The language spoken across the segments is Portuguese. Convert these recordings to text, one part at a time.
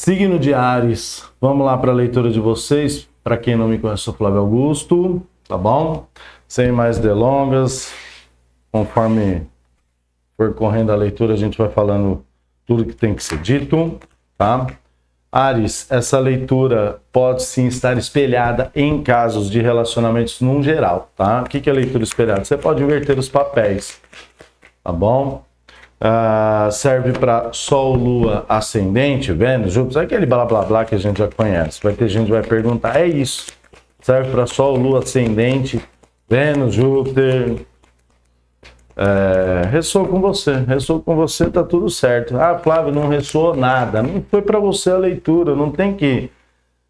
Signo de Áries, vamos lá para a leitura de vocês. Para quem não me conhece, eu sou Flávio Augusto, tá bom? Sem mais delongas, conforme for correndo a leitura, a gente vai falando tudo que tem que ser dito, tá? Áries, essa leitura pode sim estar espelhada em casos de relacionamentos num geral, tá? O que é leitura espelhada? Você pode inverter os papéis, tá bom? Serve para Sol, Lua, Ascendente, Vênus, Júpiter, aquele blá blá blá que a gente já conhece. Vai ter gente que vai perguntar, é isso? Serve para Sol, Lua, Ascendente, Vênus, Júpiter. Ressoa com você, tá tudo certo. Ah, Flávio, não ressoou nada. Não foi para você a leitura, não tem que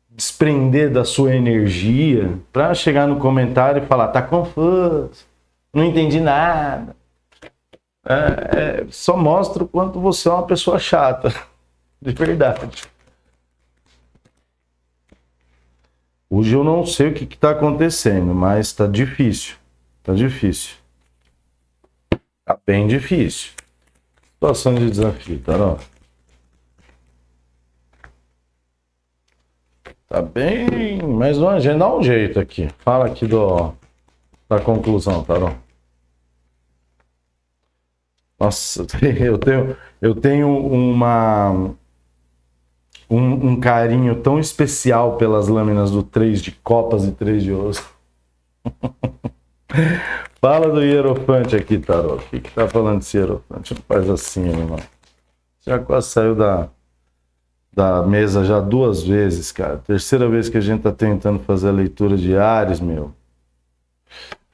desprender da sua energia para chegar no comentário e falar, tá confuso, não entendi nada. Só mostra o quanto você é uma pessoa chata, de verdade. Hoje eu não sei o que está acontecendo, mas está difícil. Está difícil. Está bem difícil. Situação de desafio, Tarô. Tá bem, mas a gente dá um jeito aqui. Fala aqui da conclusão, Tarô. Nossa, eu tenho um carinho tão especial pelas lâminas do 3 de copas e 3 de ouros. Fala do Hierofante aqui, Tarô. O que tá falando desse Hierofante? Não faz assim, meu irmão. Já quase saiu da mesa já 2 vezes, cara. Terceira vez que a gente tá tentando fazer a leitura de Áries, meu.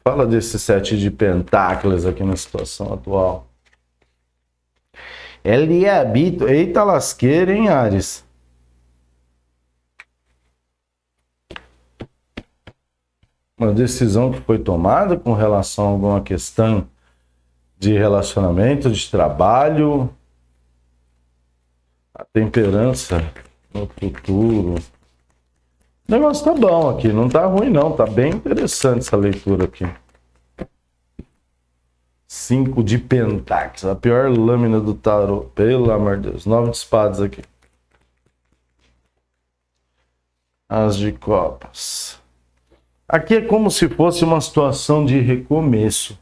Fala desse 7 de pentáculos aqui na situação atual. Ele habita... Eita lasqueira, hein, Áries? Uma decisão que foi tomada com relação a alguma questão de relacionamento, de trabalho, a temperança no futuro. O negócio tá bom aqui, não tá ruim não, tá bem interessante essa leitura aqui. 5 de pentáculos, a pior lâmina do tarô, pelo amor de Deus. 9 de espadas aqui. As de copas. Aqui é como se fosse uma situação de recomeço.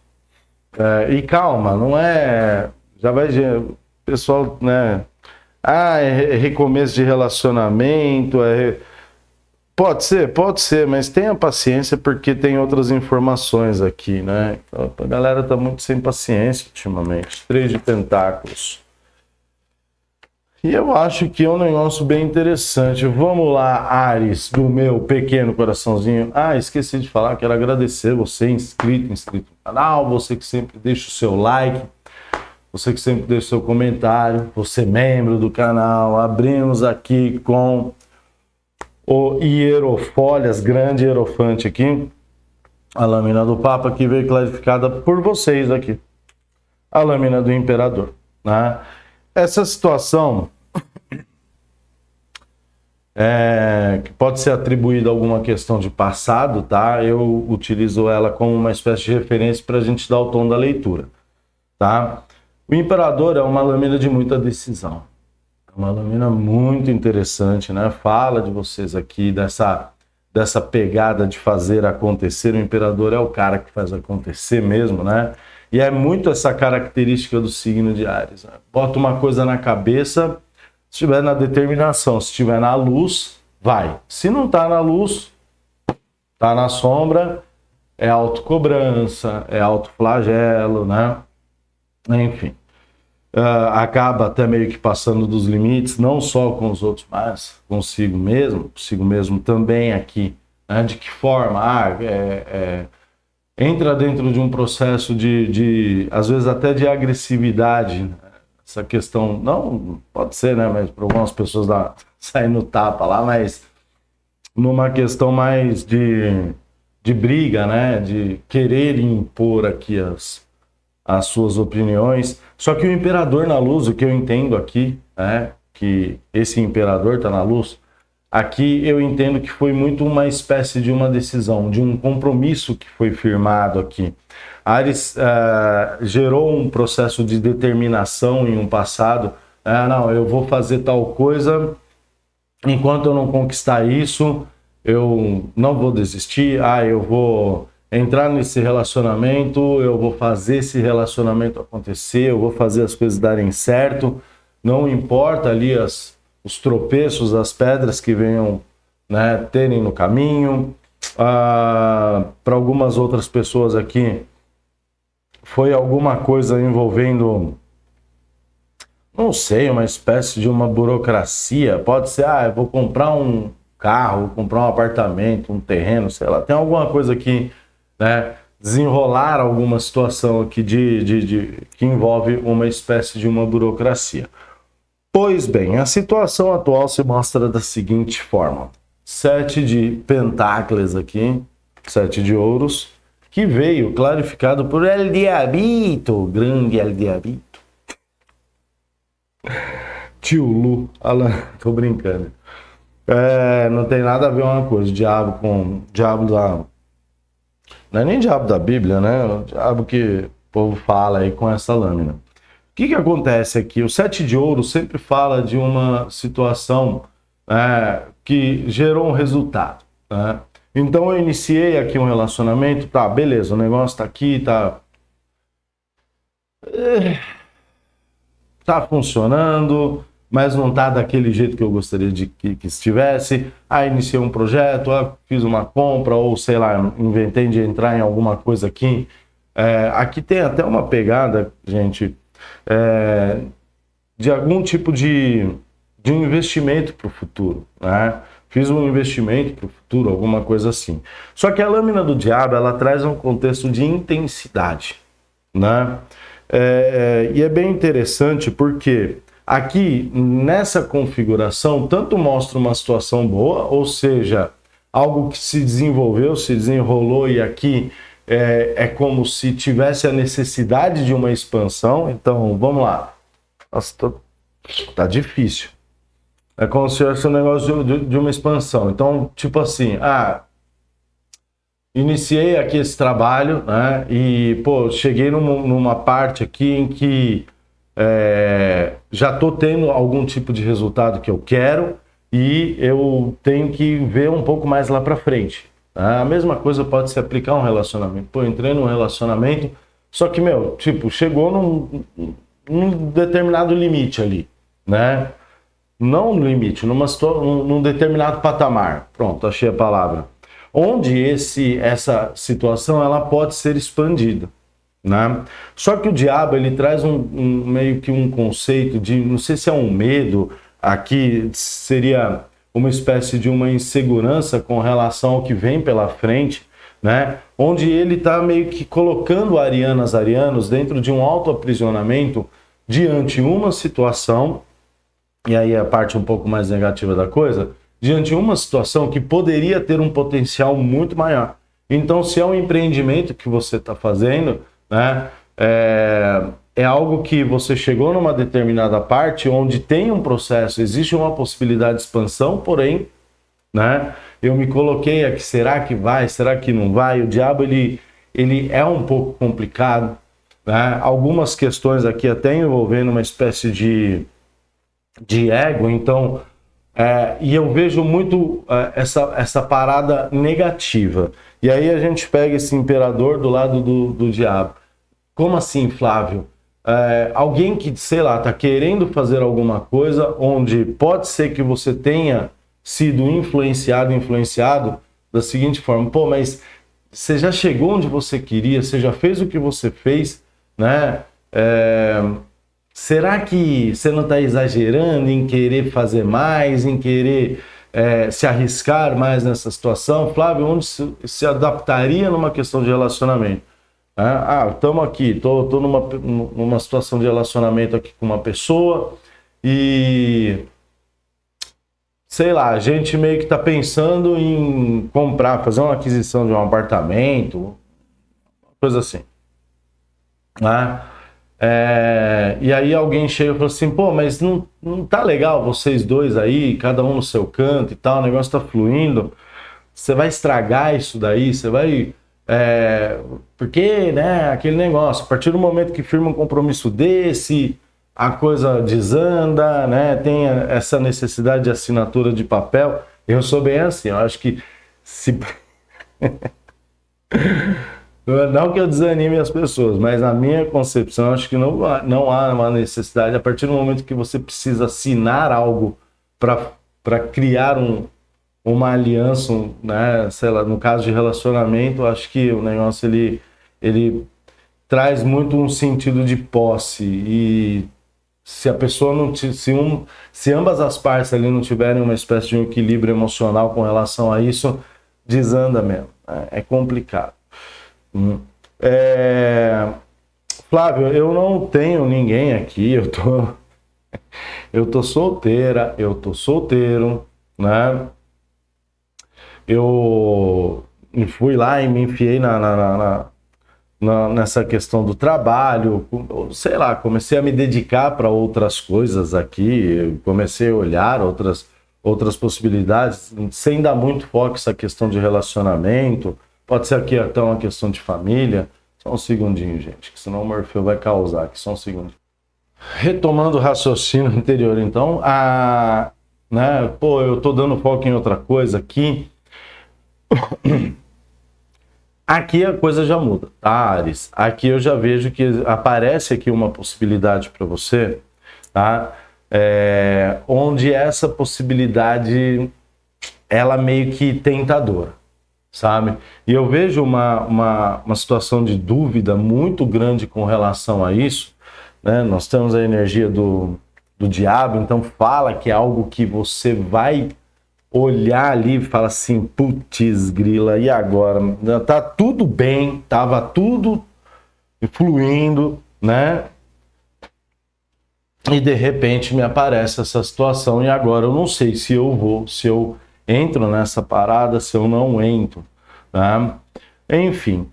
E calma, não é... Já vai... O pessoal, né... é recomeço de relacionamento, Pode ser, mas tenha paciência porque tem outras informações aqui, né? Então, a galera tá muito sem paciência ultimamente. 3 de pentáculos. E eu acho que é um negócio bem interessante. Vamos lá, Áries, do meu pequeno coraçãozinho. Esqueci de falar, quero agradecer você, inscrito no canal, você que sempre deixa o seu like, você que sempre deixa o seu comentário, você membro do canal. Abrimos aqui com o Hierofólias, grande Hierofante aqui, a lâmina do Papa que veio clarificada por vocês aqui, a lâmina do Imperador, né? Essa situação que pode ser atribuída a alguma questão de passado, tá? Eu utilizo ela como uma espécie de referência para a gente dar o tom da leitura, tá? O Imperador é uma lâmina de muita decisão. Uma lâmina muito interessante, né? Fala de vocês aqui, dessa pegada de fazer acontecer. O Imperador é o cara que faz acontecer mesmo, né? E é muito essa característica do signo de Áries, né? Bota uma coisa na cabeça, se estiver na determinação, se estiver na luz, vai. Se não tá na luz, tá na sombra, é autocobrança, é autoflagelo, né? Enfim. Acaba até meio que passando dos limites, não só com os outros, mas consigo mesmo também aqui, né? De que forma? Entra dentro de um processo de às vezes até de agressividade, né? Essa questão, não pode ser, né? Mas para algumas pessoas sair no tapa lá, mas numa questão mais de briga, né? De querer impor aqui as suas opiniões. Só que o Imperador na luz, o que eu entendo aqui, que esse Imperador está na luz, aqui eu entendo que foi muito uma espécie de uma decisão, de um compromisso que foi firmado aqui. Áries gerou um processo de determinação em um passado, não, eu vou fazer tal coisa enquanto eu não conquistar isso, eu não vou desistir. Eu vou entrar nesse relacionamento, eu vou fazer esse relacionamento acontecer, eu vou fazer as coisas darem certo. Não importa ali os tropeços, as pedras que venham, né, terem no caminho. Para algumas outras pessoas aqui, foi alguma coisa envolvendo, não sei, uma espécie de uma burocracia. Pode ser, eu vou comprar um carro, vou comprar um apartamento, um terreno, sei lá. Tem alguma coisa aqui, né? Desenrolar alguma situação aqui que envolve uma espécie de uma burocracia. Pois bem, a situação atual se mostra da seguinte forma. 7 de pentáculos aqui, 7 de ouros, que veio clarificado por El Diabito, grande El Diabito. Tio Lu, Alan, tô brincando. Não tem nada a ver uma coisa, diabo com diabo da... Não é nem diabo da Bíblia, né? O diabo que o povo fala aí com essa lâmina. O que acontece aqui? O 7 de ouro sempre fala de uma situação que gerou um resultado, né? Então eu iniciei aqui um relacionamento, tá, beleza, o negócio tá aqui, tá funcionando, mas não tá daquele jeito que eu gostaria de que estivesse. Iniciei um projeto, fiz uma compra, ou sei lá, inventei de entrar em alguma coisa aqui. Aqui tem até uma pegada, gente, de algum tipo de um investimento para o futuro, né? Fiz um investimento para o futuro, alguma coisa assim. Só que a lâmina do diabo, ela traz um contexto de intensidade, né? E é bem interessante porque aqui, nessa configuração, tanto mostra uma situação boa, ou seja, algo que se desenvolveu, se desenrolou, e aqui é como se tivesse a necessidade de uma expansão. Então, vamos lá. Nossa, tá difícil. É como se fosse um negócio de uma expansão. Então, tipo assim, iniciei aqui esse trabalho, né? E, cheguei numa parte aqui em que já estou tendo algum tipo de resultado que eu quero e eu tenho que ver um pouco mais lá para frente. Tá? A mesma coisa pode se aplicar a um relacionamento. Entrei num relacionamento, só que, chegou num determinado limite ali, né? Não no limite, num determinado patamar. Pronto, achei a palavra. Onde essa situação ela pode ser expandida, né? Só que o diabo ele traz meio que um conceito de, não sei se é um medo, aqui seria uma espécie de uma insegurança com relação ao que vem pela frente, né? Onde ele está meio que colocando arianos dentro de um autoaprisionamento diante uma situação. E aí a parte um pouco mais negativa da coisa, diante de uma situação que poderia ter um potencial muito maior. Então, se é um empreendimento que você está fazendo, né, é algo que você chegou numa determinada parte onde tem um processo, existe uma possibilidade de expansão, porém, né, eu me coloquei aqui, será que vai, será que não vai? O diabo, ele é um pouco complicado, né? Algumas questões aqui até envolvendo uma espécie de ego, então, e eu vejo muito essa parada negativa. E aí a gente pega esse imperador do lado do diabo. Como assim, Flávio? Alguém que, sei lá, está querendo fazer alguma coisa onde pode ser que você tenha sido influenciado da seguinte forma: mas você já chegou onde você queria, você já fez o que você fez, né? Será que você não está exagerando em querer fazer mais, em querer se arriscar mais nessa situação? Flávio, onde se adaptaria numa questão de relacionamento? Estamos aqui, estou numa situação de relacionamento aqui com uma pessoa e, sei lá, a gente meio que está pensando em fazer uma aquisição de um apartamento, coisa assim, né? E aí alguém chega e fala assim, mas não tá legal vocês dois aí, cada um no seu canto e tal, o negócio tá fluindo, você vai estragar isso daí, você vai... porque, né, aquele negócio, a partir do momento que firma um compromisso desse, a coisa desanda, né? Tem essa necessidade de assinatura de papel. Eu sou bem assim, eu acho que se... Não que eu desanime as pessoas, mas na minha concepção, acho que não há uma necessidade, a partir do momento que você precisa assinar algo para criar uma aliança, né? Sei lá, no caso de relacionamento, acho que o negócio ele traz muito um sentido de posse, e se a pessoa não se ambas as partes ali não tiverem uma espécie de um equilíbrio emocional com relação a isso, desanda mesmo. É complicado. Flávio, eu não tenho ninguém aqui, eu tô solteira, eu tô solteiro, né? Eu fui lá e me enfiei nessa questão do trabalho, sei lá, comecei a me dedicar para outras coisas aqui, comecei a olhar outras possibilidades, sem dar muito foco nessa questão de relacionamento, pode ser aqui até uma questão de família. Só um segundinho, gente, que senão o Morfeu vai causar aqui, só um segundinho. Retomando o raciocínio anterior, então, né, pô, eu tô dando foco em outra coisa aqui. Aqui a coisa já muda, tá, Ares? Aqui eu já vejo que aparece aqui uma possibilidade para você, tá? Onde essa possibilidade, ela meio que tentadora, sabe? E eu vejo uma situação de dúvida muito grande com relação a isso, né? Nós temos a energia do diabo, então fala que é algo que você vai olhar ali e fala assim, putz grila, e agora? Tá tudo bem, tava tudo fluindo, né? E de repente me aparece essa situação e agora eu não sei se eu entro nessa parada, se eu não entro, tá? Enfim,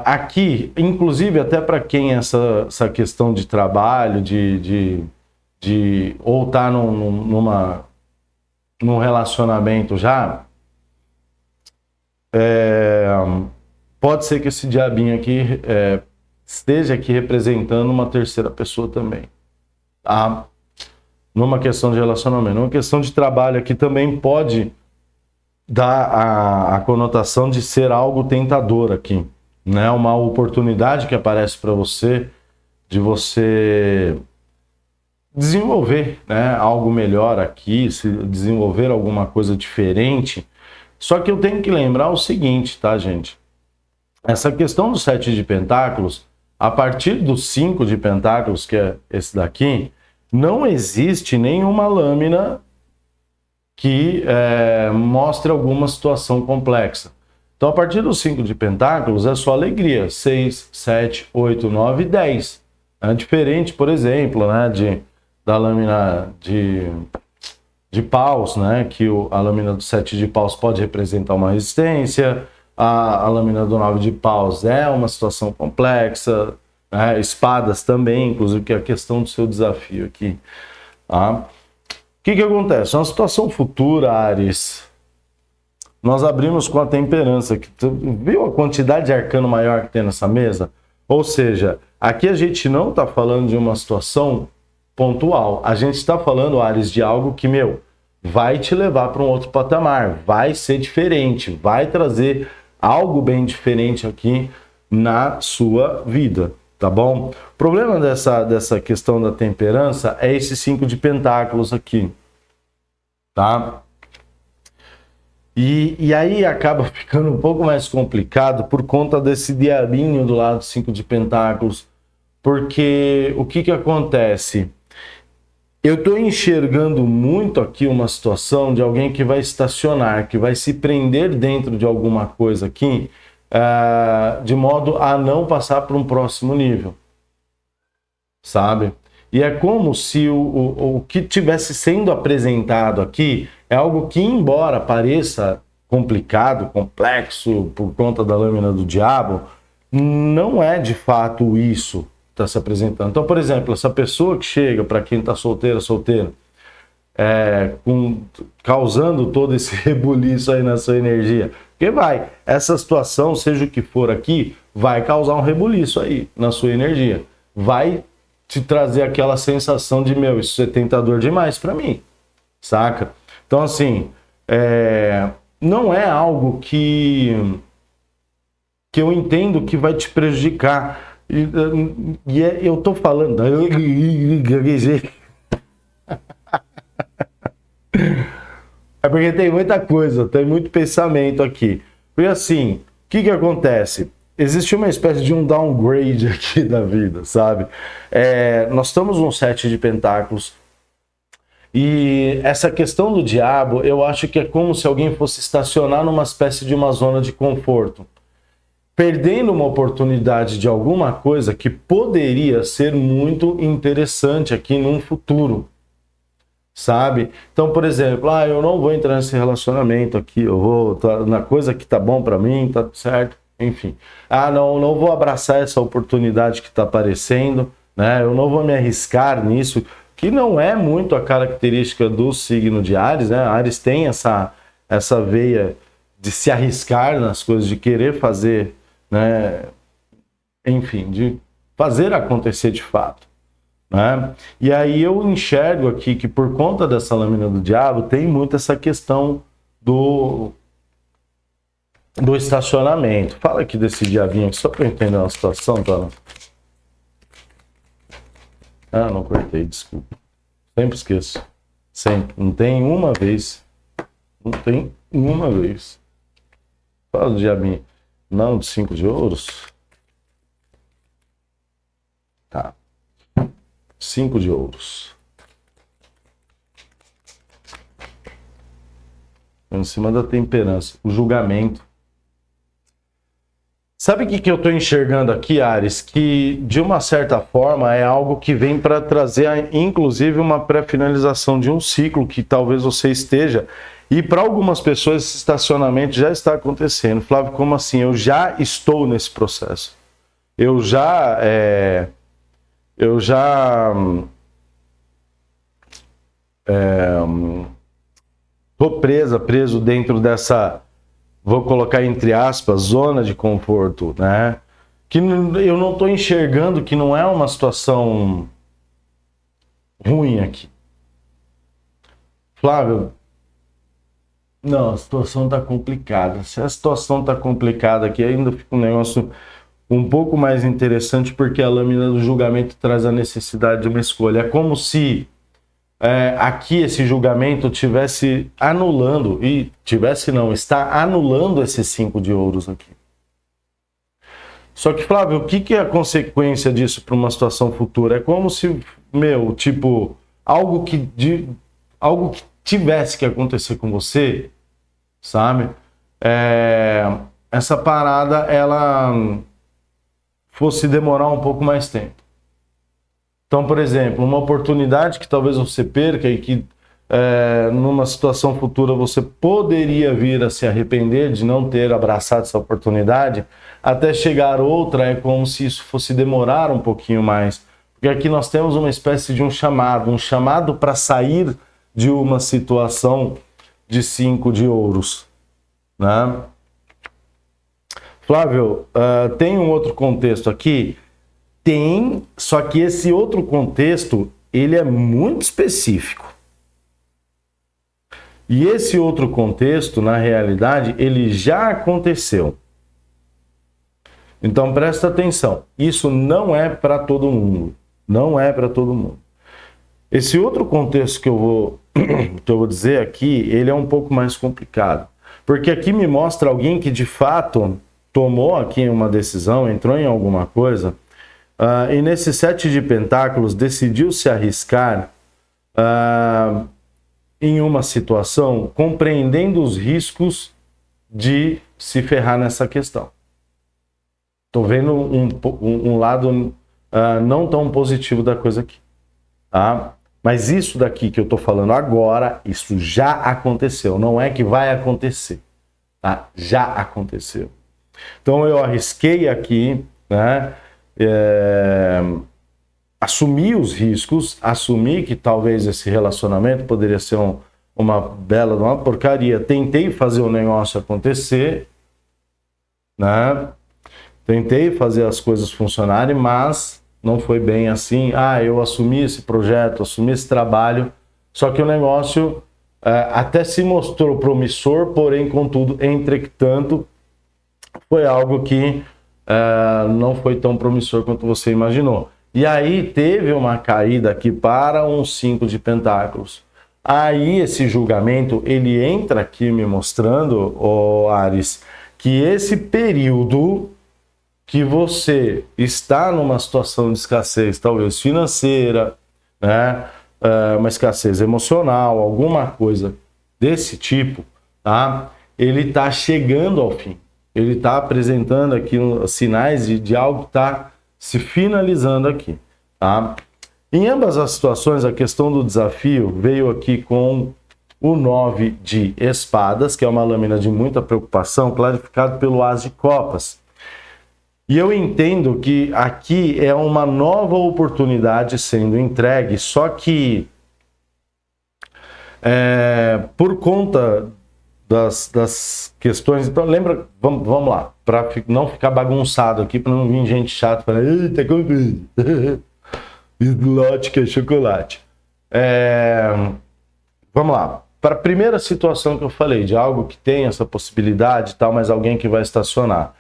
aqui, inclusive até para quem essa questão de trabalho, ou tá num relacionamento já, pode ser que esse diabinho aqui esteja aqui representando uma terceira pessoa também, tá? Numa questão de relacionamento, numa questão de trabalho aqui também pode dar a conotação de ser algo tentador aqui, né? Uma oportunidade que aparece para você, de você desenvolver, né, algo melhor aqui, se desenvolver alguma coisa diferente. Só que eu tenho que lembrar o seguinte, tá, gente? Essa questão do 7 de pentáculos, a partir do 5 de pentáculos, que é esse daqui, não existe nenhuma lâmina que mostre alguma situação complexa. Então, a partir do 5 de pentáculos, é só alegria. 6, 7, 8, 9 e 10. É diferente, por exemplo, né, da lâmina de paus, né, que a lâmina do 7 de paus pode representar uma resistência, a lâmina do 9 de paus é uma situação complexa, né, espadas também, inclusive, que é a questão do seu desafio aqui. Tá? O que acontece? Uma situação futura, Ares, nós abrimos com a temperança, que viu a quantidade de arcano maior que tem nessa mesa? Ou seja, aqui a gente não está falando de uma situação pontual. A gente está falando, Ares, de algo que, vai te levar para um outro patamar, vai ser diferente, vai trazer algo bem diferente aqui na sua vida, tá bom? O problema dessa questão da temperança é esse 5 de pentáculos aqui, tá? E aí acaba ficando um pouco mais complicado por conta desse diabinho do lado 5 de pentáculos, porque o que acontece? Eu estou enxergando muito aqui uma situação de alguém que vai estacionar, que vai se prender dentro de alguma coisa aqui, de modo a não passar para um próximo nível, sabe? E é como se o que estivesse sendo apresentado aqui é algo que, embora pareça complicado, complexo, por conta da lâmina do diabo, não é de fato isso está se apresentando. Então, por exemplo, essa pessoa que chega, para quem está solteiro, causando todo esse rebuliço aí na sua energia, porque essa situação, seja o que for aqui, vai causar um rebuliço aí na sua energia, vai te trazer aquela sensação de, meu, isso é tentador demais para mim, saca? Então, assim, não é algo que eu entendo que vai te prejudicar. Eu tô falando... É porque tem muita coisa, tem muito pensamento aqui. Porque assim, o que acontece? Existe uma espécie de um downgrade aqui da vida, sabe? Nós estamos num 7 de pentáculos e essa questão do diabo, eu acho que é como se alguém fosse estacionar numa espécie de uma zona de conforto, perdendo uma oportunidade de alguma coisa que poderia ser muito interessante aqui num futuro. Sabe? Então, por exemplo, eu não vou entrar nesse relacionamento aqui, eu vou na coisa que tá bom para mim, tá certo, enfim. Não vou abraçar essa oportunidade que tá aparecendo, né? Eu não vou me arriscar nisso, que não é muito a característica do signo de Áries, né? Áries tem essa veia de se arriscar nas coisas, de querer fazer, né? Enfim, de fazer acontecer de fato. Né? E aí eu enxergo aqui que por conta dessa lâmina do diabo tem muito essa questão do estacionamento. Fala aqui desse diabinho aqui, só para eu entender uma situação, tá? Não cortei, desculpa. Sempre esqueço. Sempre. Não tem uma vez. Não tem uma vez. Fala do diabinho. Não, de 5 de ouros. Tá. 5 de ouros. Em cima da temperança. O julgamento. Sabe o que eu estou enxergando aqui, Áries? Que, de uma certa forma, é algo que vem para trazer, inclusive, uma pré-finalização de um ciclo que talvez você esteja. E para algumas pessoas, esse estacionamento já está acontecendo. Flávio, como assim? Eu já estou nesse processo. Eu já tô preso dentro dessa, vou colocar entre aspas, zona de conforto, né? Que eu não estou enxergando que não é uma situação ruim aqui. Flávio, não, a situação está complicada. Se a situação está complicada aqui, ainda fica um negócio um pouco mais interessante, porque a lâmina do julgamento traz a necessidade de uma escolha. É como se aqui esse julgamento tivesse anulando, está anulando esses 5 de ouros aqui. Só que, Flávio, o que é a consequência disso para uma situação futura? É como se, algo que tivesse que acontecer com você, sabe? Essa parada, ela fosse demorar um pouco mais tempo. Então, por exemplo, uma oportunidade que talvez você perca e que numa situação futura você poderia vir a se arrepender de não ter abraçado essa oportunidade, até chegar outra, é como se isso fosse demorar um pouquinho mais. Porque aqui nós temos uma espécie de um chamado para sair de uma situação de 5 de ouros, né? Flávio, tem um outro contexto aqui? Tem, só que esse outro contexto, ele é muito específico. E esse outro contexto, na realidade, ele já aconteceu. Então, presta atenção. Isso não é para todo mundo. Não é para todo mundo. Esse outro contexto que eu vou dizer aqui, ele é um pouco mais complicado. Porque aqui me mostra alguém que, de fato, tomou aqui uma decisão, entrou em alguma coisa, e nesse 7 de pentáculos decidiu se arriscar em uma situação, compreendendo os riscos de se ferrar nessa questão. Estou vendo um lado não tão positivo da coisa aqui. Tá? Mas isso daqui que eu estou falando agora, isso já aconteceu. Não é que vai acontecer. Tá? Já aconteceu. Então eu arrisquei aqui, né? Assumi os riscos, assumi que talvez esse relacionamento poderia ser uma porcaria. Tentei fazer o negócio acontecer, né? Tentei fazer as coisas funcionarem, mas não foi bem assim. Eu assumi esse projeto, assumi esse trabalho, só que o negócio até se mostrou promissor, porém, contudo, entretanto, foi algo que não foi tão promissor quanto você imaginou. E aí teve uma caída aqui para um 5 de pentáculos. Aí esse julgamento, ele entra aqui me mostrando, Ares, que esse período que você está numa situação de escassez, talvez financeira, né? Uma escassez emocional, alguma coisa desse tipo, tá? Ele está chegando ao fim. Ele está apresentando aqui sinais de algo que está se finalizando aqui, tá? Em ambas as situações, a questão do desafio veio aqui com o 9 de espadas, que é uma lâmina de muita preocupação, clarificado pelo As de copas. E eu entendo que aqui é uma nova oportunidade sendo entregue, só que por conta das questões... Então, lembra, vamos lá, para não ficar bagunçado aqui, para não vir gente chata falando, eita, confuso. Slot que é chocolate. Vamos lá. Para a primeira situação que eu falei, de algo que tem essa possibilidade, tal, mas alguém que vai estacionar.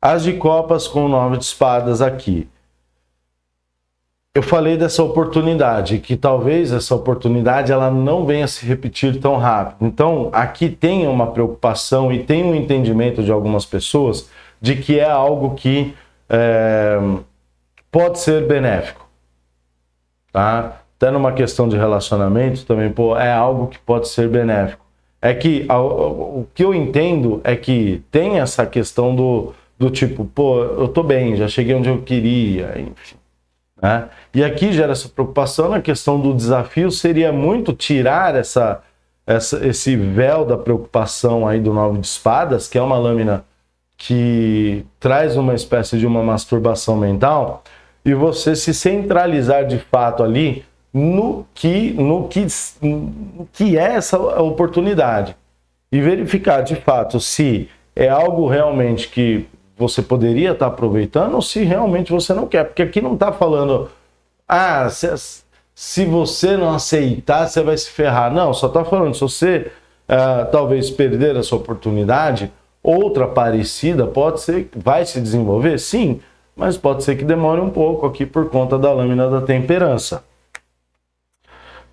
As de copas com 9 de espadas aqui. Eu falei dessa oportunidade, que talvez essa oportunidade ela não venha se repetir tão rápido. Então, aqui tem uma preocupação e tem um entendimento de algumas pessoas de que é algo que pode ser benéfico. Tá? Até numa questão de relacionamento também, é algo que pode ser benéfico. É que o que eu entendo é que tem essa questão do tipo, eu tô bem, já cheguei onde eu queria, enfim. Né? E aqui gera essa preocupação na questão do desafio, seria muito tirar esse véu da preocupação aí do 9 de espadas, que é uma lâmina que traz uma espécie de uma masturbação mental, e você se centralizar de fato ali no que é essa oportunidade. E verificar de fato se é algo realmente que você poderia estar aproveitando ou se realmente você não quer. Porque aqui não está falando, se você não aceitar, você vai se ferrar. Não, só está falando, se você talvez perder essa oportunidade, outra parecida pode ser, vai se desenvolver, sim, mas pode ser que demore um pouco aqui por conta da lâmina da temperança.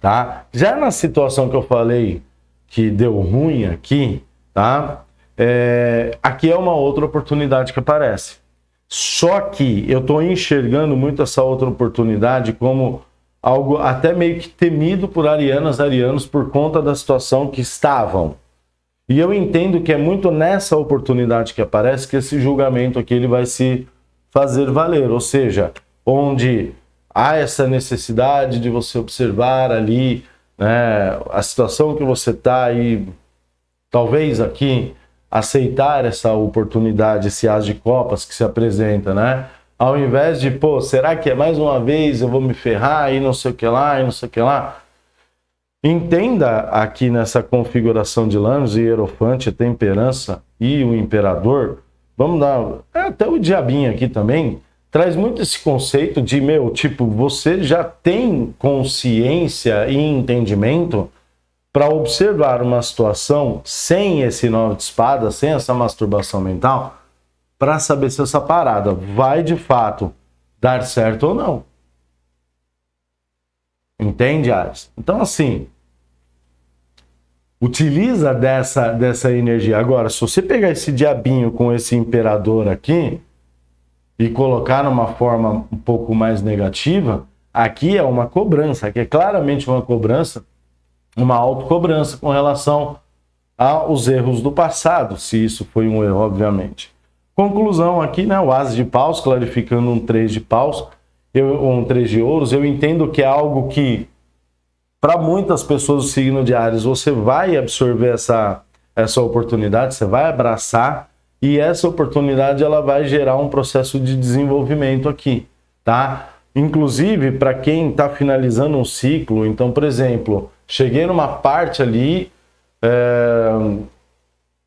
Tá? Já na situação que eu falei que deu ruim aqui, tá? Aqui é uma outra oportunidade que aparece. Só que eu estou enxergando muito essa outra oportunidade como algo até meio que temido por arianos por conta da situação que estavam. E eu entendo que é muito nessa oportunidade que aparece que esse julgamento aqui ele vai se fazer valer, ou seja, onde há essa necessidade de você observar ali, né, a situação que você está e talvez aqui aceitar essa oportunidade, esse as de copas que se apresenta, né? Ao invés de, será que é mais uma vez eu vou me ferrar e não sei o que lá, e não sei o que lá? Entenda aqui nessa configuração de Lâmios e Hierofante, Temperança e o Imperador, vamos dar, até o Diabinho aqui também, traz muito esse conceito de, você já tem consciência e entendimento para observar uma situação sem esse 9 de espadas, sem essa masturbação mental, para saber se essa parada vai de fato dar certo ou não. Entende, Ares? Então, assim, utiliza dessa energia. Agora, se você pegar esse diabinho com esse imperador aqui e colocar numa forma um pouco mais negativa, aqui é uma cobrança, aqui é claramente uma cobrança, uma autocobrança com relação aos erros do passado, se isso foi um erro, obviamente. Conclusão aqui, né? O As de paus, clarificando um 3 de paus, um 3 de ouros, eu entendo que é algo que, para muitas pessoas do signo de Áries, você vai absorver essa oportunidade, você vai abraçar, e essa oportunidade ela vai gerar um processo de desenvolvimento aqui, tá? Inclusive, para quem está finalizando um ciclo, então, por exemplo, cheguei numa parte ali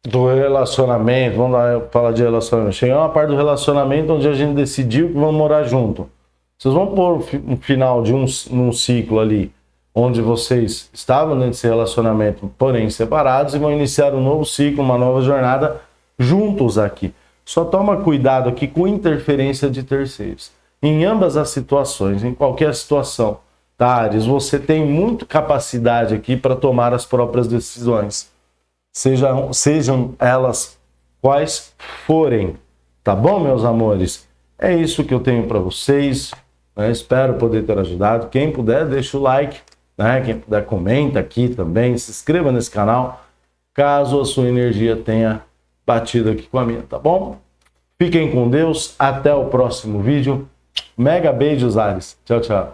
do relacionamento, vamos lá falar de relacionamento, cheguei numa parte do relacionamento onde a gente decidiu que vamos morar junto. Vocês vão pôr um final de um ciclo ali, onde vocês estavam nesse relacionamento, porém separados, e vão iniciar um novo ciclo, uma nova jornada juntos aqui. Só toma cuidado aqui com interferência de terceiros. Em ambas as situações, em qualquer situação, tá, Áries, você tem muita capacidade aqui para tomar as próprias decisões. Sejam elas quais forem. Tá bom, meus amores? É isso que eu tenho para vocês. Né? Espero poder ter ajudado. Quem puder, deixa o like. Né? Quem puder, comenta aqui também. Se inscreva nesse canal, caso a sua energia tenha batido aqui com a minha, tá bom? Fiquem com Deus. Até o próximo vídeo. Mega beijos, Áries. Tchau, tchau.